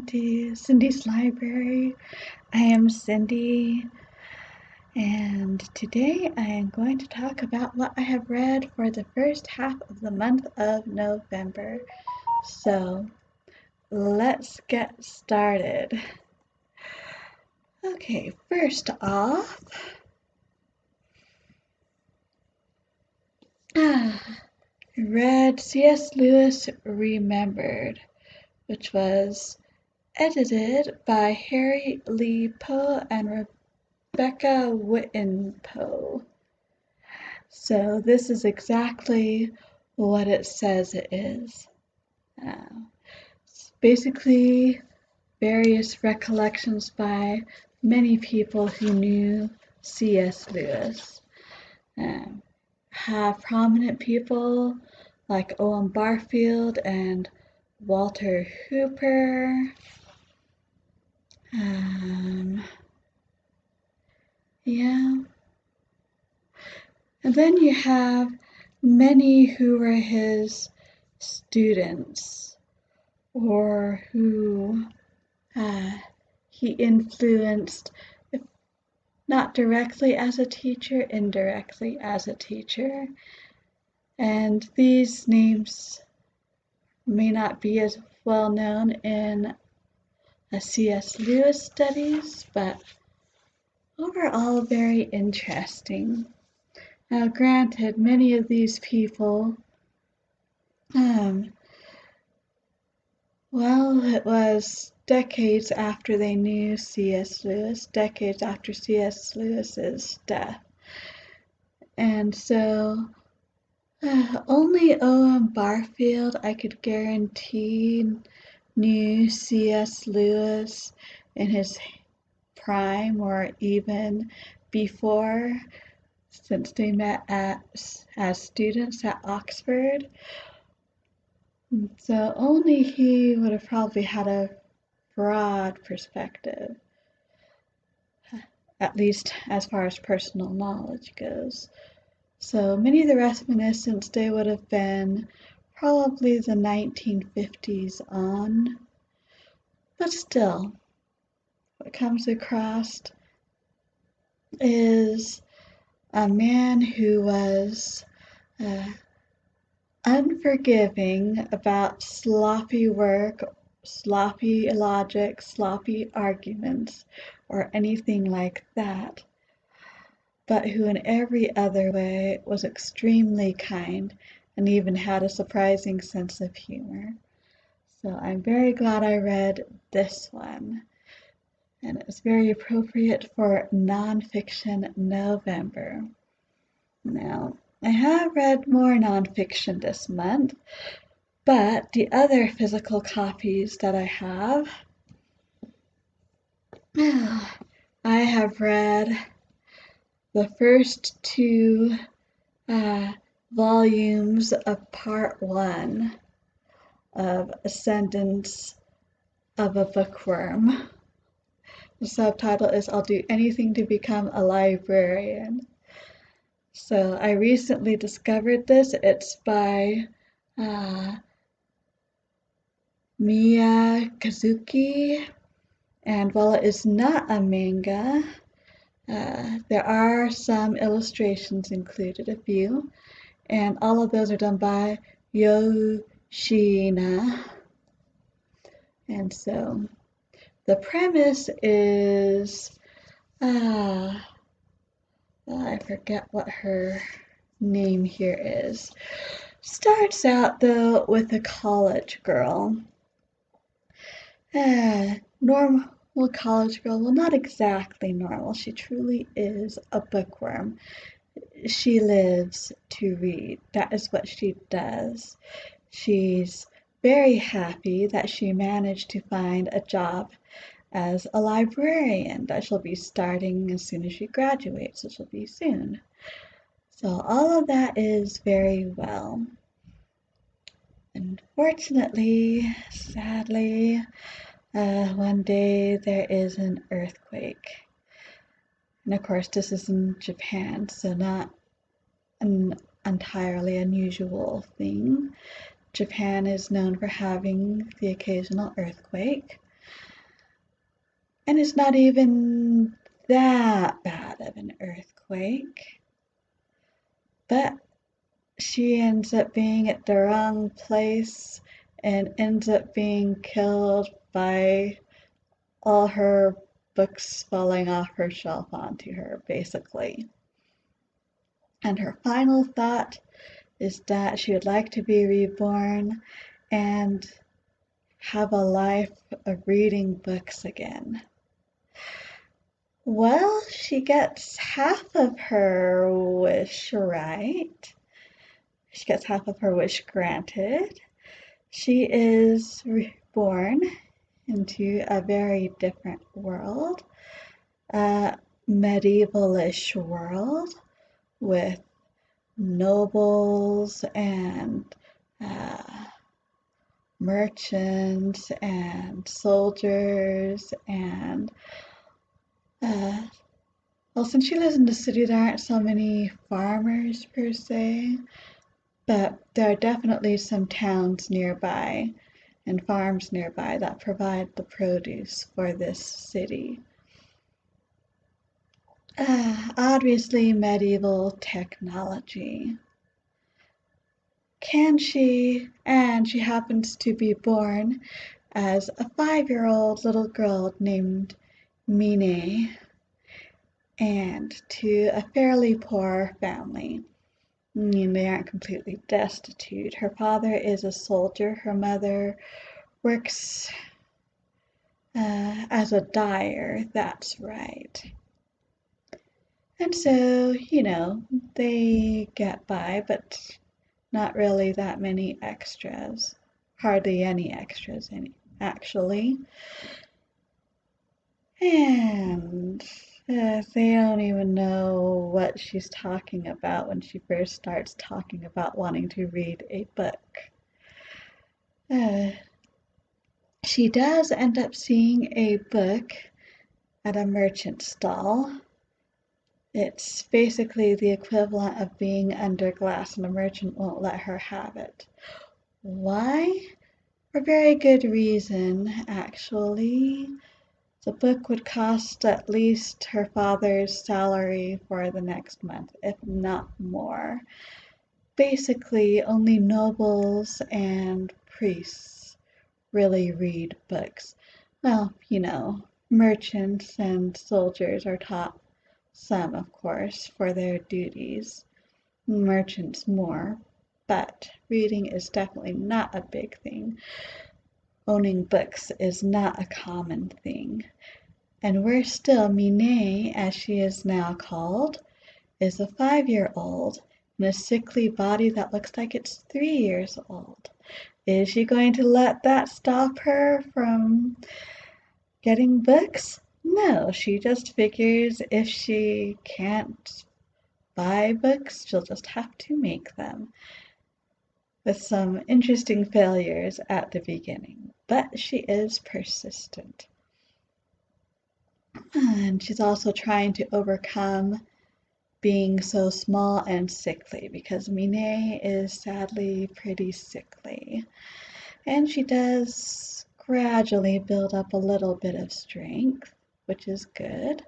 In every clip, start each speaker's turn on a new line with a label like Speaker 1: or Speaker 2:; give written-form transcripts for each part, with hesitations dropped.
Speaker 1: welcome to Cindy's Library. I am Cindy, and today I am going to talk about what I have read for the first half of the month of November. So, let's get started. Okay, first off, I read C.S. Lewis Remembered, which was edited by Harry Lee Poe and Rebecca Whitten-Poe. So this is exactly what it says it is. It's basically various recollections by many people who knew C.S. Lewis. Have prominent people like Owen Barfield and Walter Hooper. Yeah. And then you have many who were his students or who he influenced, if not directly as a teacher, indirectly as a teacher. And these names may not be as well known in C.S. Lewis studies, but overall very interesting. Now, granted, many of these people, it was decades after they knew C.S. Lewis, decades after C.S. Lewis's death. And so, only Owen Barfield, I could guarantee, knew C.S. Lewis in his prime or even before, since they met as students at Oxford. So only he would have probably had a broad perspective, at least as far as personal knowledge goes. So many of the reminiscents, they would have been probably the 1950s on. But still, what comes across is a man who was unforgiving about sloppy work, sloppy logic, sloppy arguments, or anything like that, but who in every other way was extremely kind and even had a surprising sense of humor. So I'm very glad I read this one, and it's very appropriate for Nonfiction November. Now, I have read more nonfiction this month, but the other physical copies that I have, I have read the first two volumes of part one of Ascendance of a Bookworm. The subtitle is I'll Do Anything to Become a Librarian. So I recently discovered this. It's by Miyakazuki, and while it is not a manga, there are some illustrations included, a few, and all of those are done by Yoshina. And so the premise is, I forget what her name here is. Starts out though with a college girl. Normal college girl, well, not exactly normal. She truly is a bookworm. She lives to read. That is what she does. She's very happy that she managed to find a job as a librarian that she'll be starting as soon as she graduates, which will be soon. So all of that is very well. Unfortunately, sadly, one day there is an earthquake. And of course, this is in Japan, so not an entirely unusual thing. Japan is known for having the occasional earthquake. And it's not even that bad of an earthquake. But she ends up being at the wrong place and ends up being killed by all her books falling off her shelf onto her, basically. And her final thought is that she would like to be reborn and have a life of reading books again. Well, she gets half of her wish right. She gets half of her wish granted. She is reborn into a very different world, a medievalish world with nobles and uh, merchants and soldiers and well, since she lives in the city, there aren't so many farmers per se, but there are definitely some towns nearby and farms nearby that provide the produce for this city. Obviously, medieval technology. And she happens to be born as a 5-year-old little girl named Mine, and to a fairly poor family. I mean, they aren't completely destitute. Her father is a soldier. Her mother works as a dyer, that's right. And so, they get by, but not really that many extras. Hardly any extras, actually. And they don't even know what she's talking about when she first starts talking about wanting to read a book. Uh, she does end up seeing a book at a merchant stall. It's basically the equivalent of being under glass, and a merchant won't let her have it. Why? For very good reason, actually. The book would cost at least her father's salary for the next month, if not more. Basically, only nobles and priests really read books. Well, merchants and soldiers are taught some, of course, for their duties. Merchants more, but reading is definitely not a big thing. Owning books is not a common thing. And worse still, Mine, as she is now called, is a 5-year-old in a sickly body that looks like it's 3 years old. Is she going to let that stop her from getting books? No, she just figures if she can't buy books, she'll just have to make them, with some interesting failures at the beginning. But she is persistent. And she's also trying to overcome being so small and sickly, because Mine is sadly pretty sickly. And she does gradually build up a little bit of strength, which is good.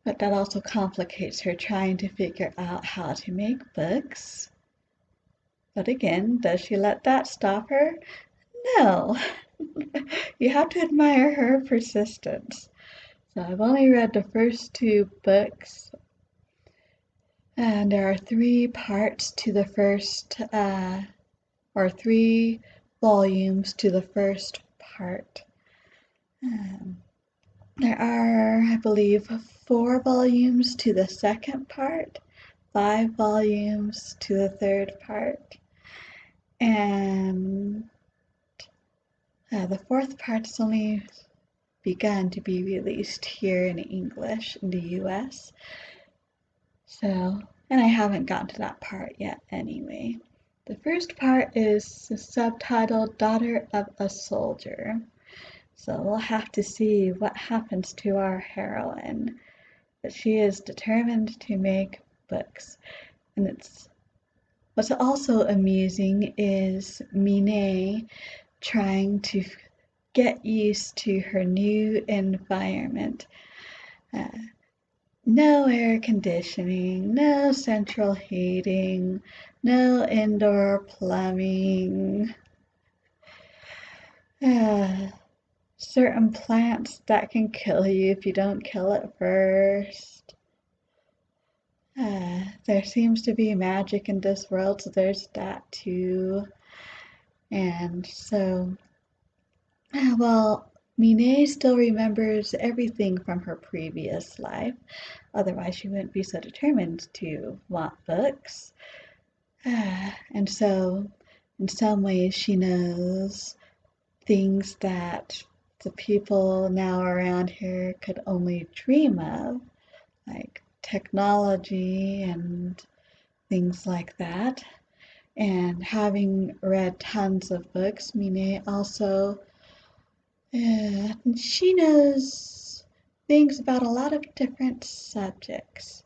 Speaker 1: But that also complicates her trying to figure out how to make books. But again, does she let that stop her? No. You have to admire her persistence. So I've only read the first 2 books, and there are 3 parts to the first, or 3 volumes to the first part. There are, I believe, 4 volumes to the second part, 5 volumes to the third part, and the 4th part has only begun to be released here in English in the US. So, and I haven't gotten to that part yet anyway. The first part is subtitled Daughter of a Soldier. So we'll have to see what happens to our heroine. But she is determined to make books. And what's also amusing is Mine trying to get used to her new environment. Uh, no air conditioning, no central heating, no indoor plumbing. Certain plants that can kill you if you don't kill it first. There seems to be magic in this world, so there's that too. And so, well, Mine still remembers everything from her previous life. Otherwise, she wouldn't be so determined to want books. And so, in some ways, she knows things that the people now around here could only dream of, like technology and things like that. And having read tons of books, Mine also she knows things about a lot of different subjects.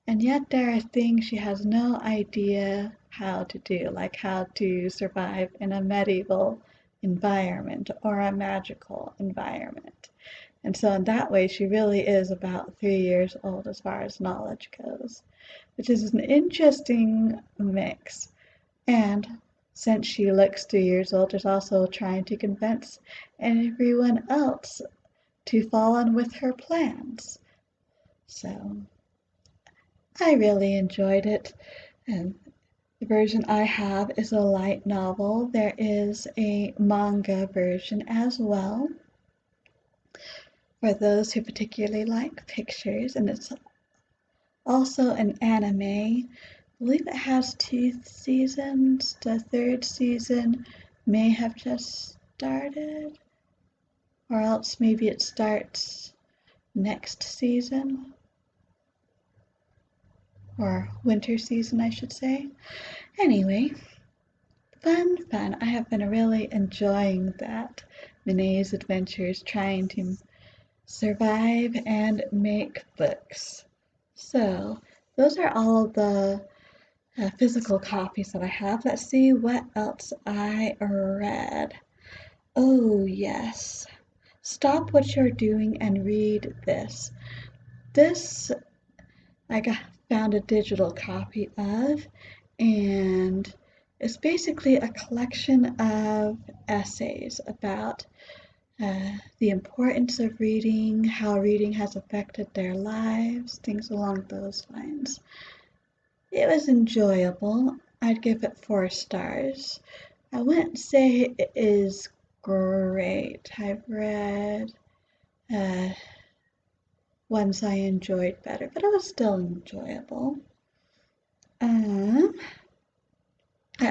Speaker 1: And yet there are things she has no idea how to do, like how to survive in a medieval environment or a magical environment. And so in that way, she really is about 3 years old as far as knowledge goes, which is an interesting mix. And since she looks 3 years old, is also trying to convince everyone else to fall in with her plans. So I really enjoyed it. And the version I have is a light novel. There is a manga version as well for those who particularly like pictures, and it's also an anime. I believe it has 2 seasons. The third season may have just started, or else maybe it starts next season, or winter season, I should say. Anyway, fun. I have been really enjoying that. Mine's adventures trying to survive and make books. So, those are all of the physical copies that I have. Let's see what else I read. Oh, yes. Stop what you're doing and read this. This found a digital copy of, and it's basically a collection of essays about the importance of reading, how reading has affected their lives, things along those lines. It was enjoyable. I'd give it 4 stars. I wouldn't say it is great. I've read uh, ones I enjoyed better, but it was still enjoyable. I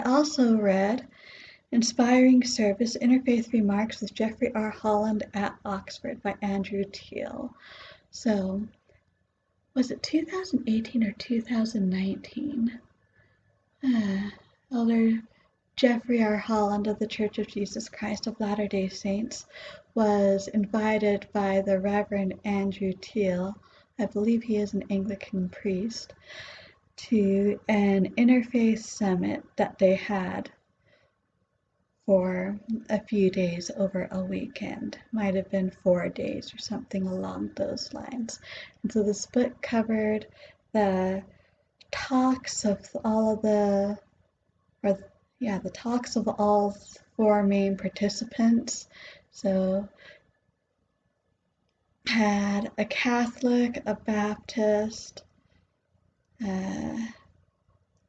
Speaker 1: also read Inspiring Service Interfaith Remarks with Jeffrey R. Holland at Oxford by Andrew Teal. So, was it 2018 or 2019? Elder Jeffrey R. Holland of the Church of Jesus Christ of Latter-day Saints was invited by the Reverend Andrew Teal, I believe he is an Anglican priest, to an interfaith summit that they had for a few days over a weekend. Might have been 4 days or something along those lines. And so this book covered the talks of all of the talks of all 4 main participants. So had a Catholic, a Baptist,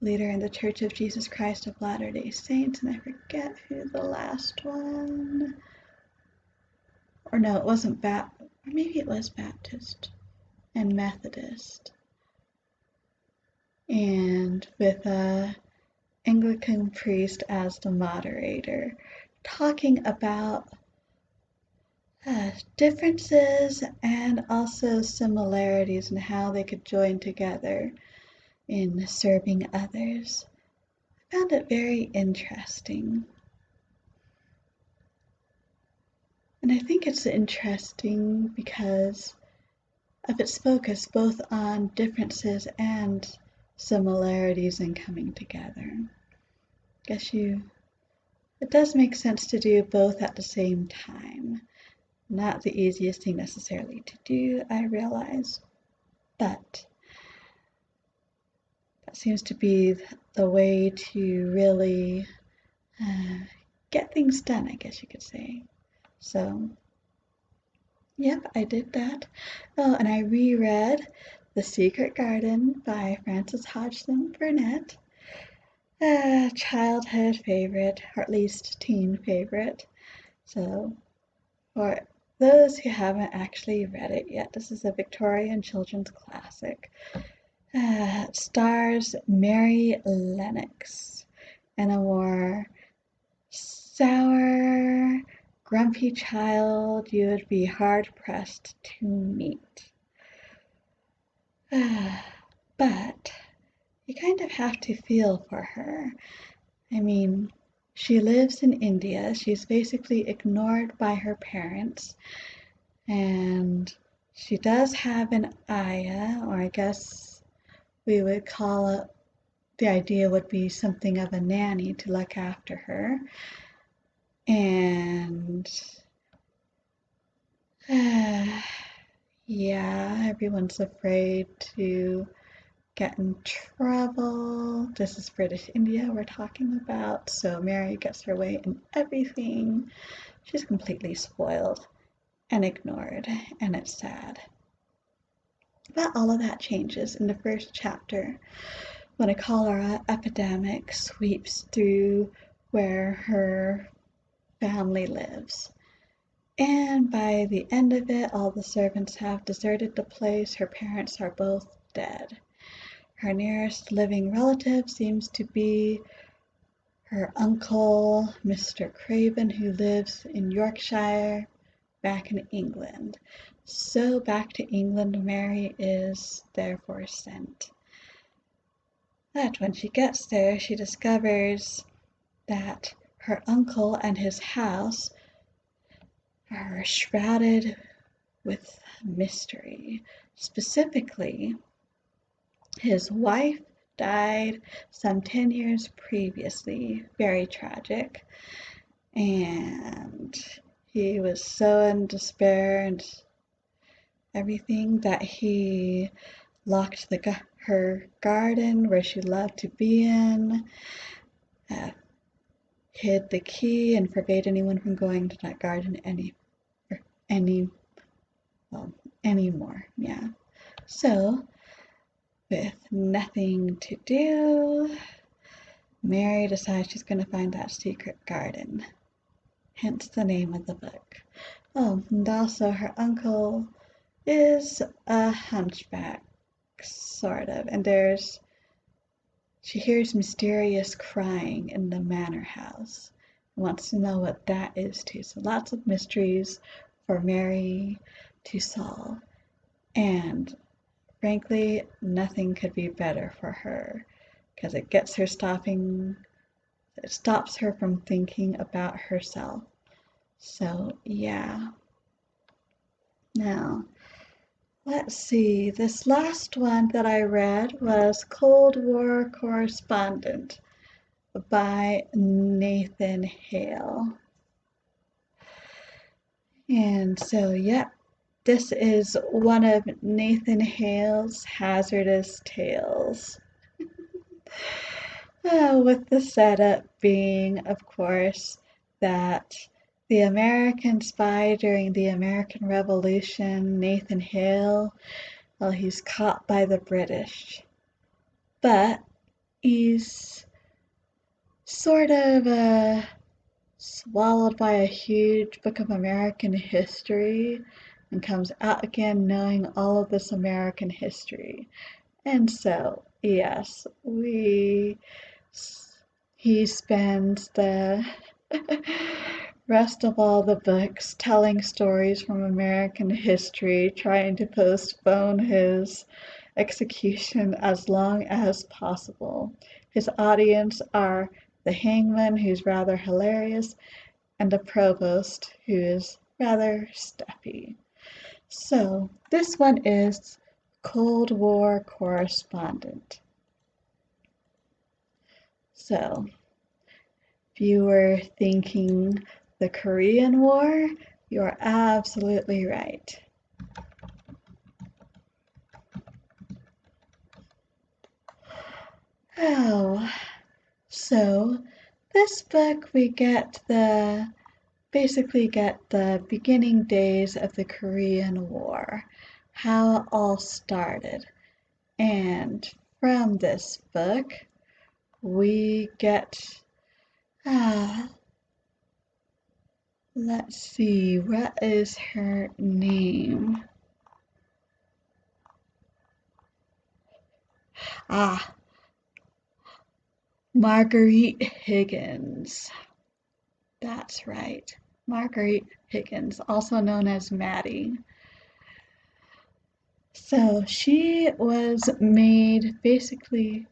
Speaker 1: leader in the Church of Jesus Christ of Latter-day Saints, and I forget who the last one, or no, it wasn't or maybe it was Baptist and Methodist, and with a Anglican priest as the moderator, talking about differences and also similarities in how they could join together in serving others. I found it very interesting. And I think it's interesting because of its focus both on differences and similarities and coming together. Guess you it does make sense to do both at the same time. Not the easiest thing necessarily to do, I realize, but that seems to be the way to really get things done, I guess you could say. So, yep, I did that. Oh, and I reread The Secret Garden by Frances Hodgson Burnett. A childhood favorite, or at least teen favorite. So, for those who haven't actually read it yet, this is a Victorian children's classic. It stars Mary Lennox and a more sour, grumpy child you would be hard-pressed to meet. But you kind of have to feel for her. I mean, she lives in India. She's basically ignored by her parents. And she does have an ayah, or I guess we would call it, the idea would be something of a nanny to look after her. And yeah, everyone's afraid to get in trouble. This is British India we're talking about, so Mary gets her way in everything. She's completely spoiled and ignored, and it's sad. But all of that changes in the first chapter when a cholera epidemic sweeps through where her family lives. And by the end of it, all the servants have deserted the place. Her parents are both dead. Her nearest living relative seems to be her uncle, Mr. Craven, who lives in Yorkshire, back in England. So back to England Mary is therefore sent. But when she gets there, she discovers that her uncle and his house are shrouded with mystery. Specifically, his wife died some 10 years previously, very tragic, and he was so in despair and everything that he locked her garden where she loved to be in, hid the key, and forbade anyone from going to that garden anymore. Yeah. So, with nothing to do, Mary decides she's going to find that secret garden. Hence the name of the book. Oh, and also her uncle is a hunchback, sort of, and she hears mysterious crying in the manor house and wants to know what that is too. So lots of mysteries for Mary to solve. And frankly, nothing could be better for her because it stops her from thinking about herself. So yeah. Now, let's see. This last one that I read was Cold War Correspondent by Nathan Hale. And so, yeah, this is one of Nathan Hale's hazardous tales. With the setup being, of course, that the American spy during the American Revolution, Nathan Hale, well, he's caught by the British. But he's sort of swallowed by a huge book of American history and comes out again knowing all of this American history. And so, yes, he spends the rest of all the books telling stories from American history, trying to postpone his execution as long as possible. His audience are the hangman, who's rather hilarious, and the provost, who is rather stuffy. So, this one is Cold War Correspondent. So, If you were thinking the Korean War, you're absolutely right. Oh, so this book we basically get the beginning days of the Korean War, how it all started. And from this book, we get, ah, let's see, what is her name? Ah, Marguerite Higgins. That's right. Marguerite Higgins, also known as Maddie. So she was made basically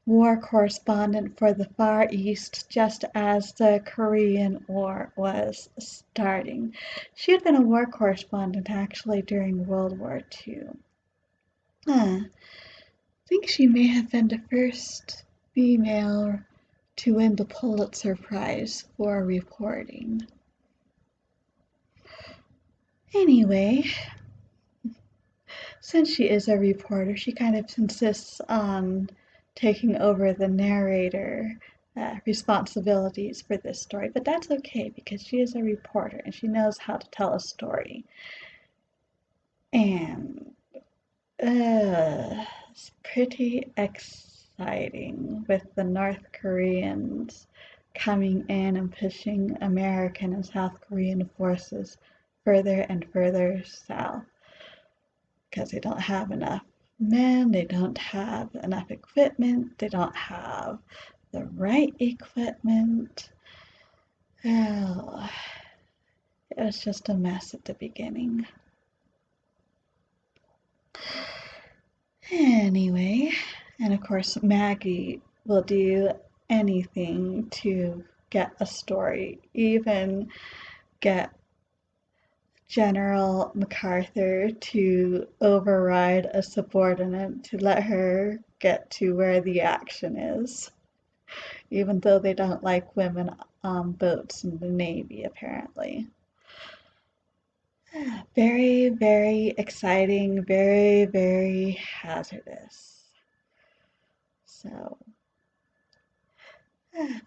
Speaker 1: war correspondent for the Far East just as the Korean War was starting. She had been a war correspondent actually during World War II. I think she may have been the first female to win the Pulitzer Prize for reporting. Anyway, since she is a reporter, she kind of insists on taking over the narrator responsibilities for this story, but that's okay because she is a reporter and she knows how to tell a story. And it's pretty exciting with the North Koreans coming in and pushing American and South Korean forces further and further south because they don't have enough men, they don't have enough equipment, they don't have the right equipment. Oh, it was just a mess at the beginning. Anyway, and of course, Maggie will do anything to get a story, even get General MacArthur to override a subordinate to let her get to where the action is, even though they don't like women on boats in the Navy, apparently. Very, very exciting, very, very hazardous. So,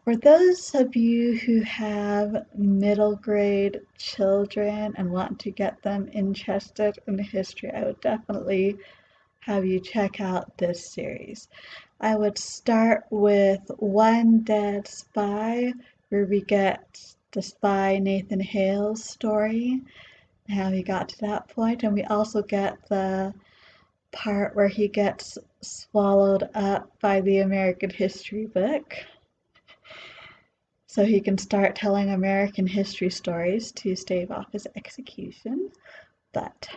Speaker 1: for those of you who have middle grade children and want to get them interested in history, I would definitely have you check out this series. I would start with One Dead Spy, where we get the spy Nathan Hale's story, how he got to that point, and we also get the part where he gets swallowed up by the American history book. So he can start telling American history stories to stave off his execution. But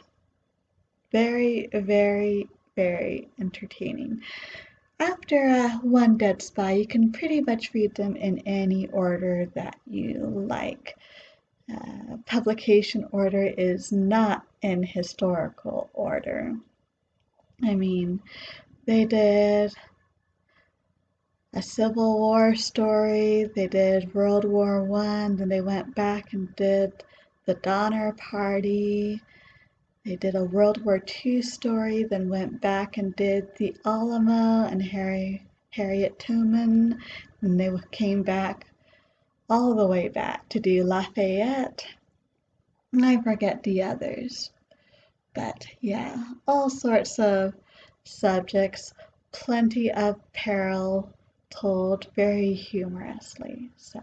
Speaker 1: very, very, very entertaining. After One Dead Spy, you can pretty much read them in any order that you like. Publication order is not in historical order. I mean, they did a Civil War story, they did World War One, then they went back and did the Donner Party, they did a World War II story, then went back and did the Alamo and Harriet Tubman, and they came back all the way back to do Lafayette. And I forget the others. But yeah, all sorts of subjects, plenty of peril told very humorously. So,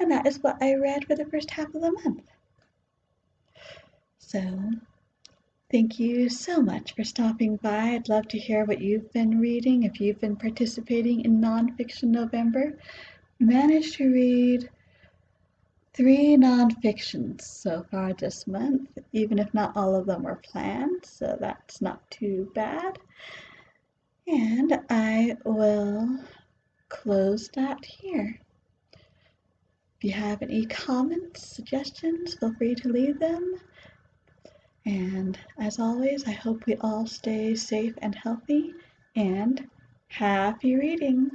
Speaker 1: and that is what I read for the first half of the month. So, thank you so much for stopping by. I'd love to hear what you've been reading. If you've been participating in Nonfiction November, managed to read 3 nonfictions so far this month, even if not all of them were planned, so that's not too bad. And I will close that here. If you have any comments, suggestions, feel free to leave them. And as always, I hope we all stay safe and healthy, and happy reading!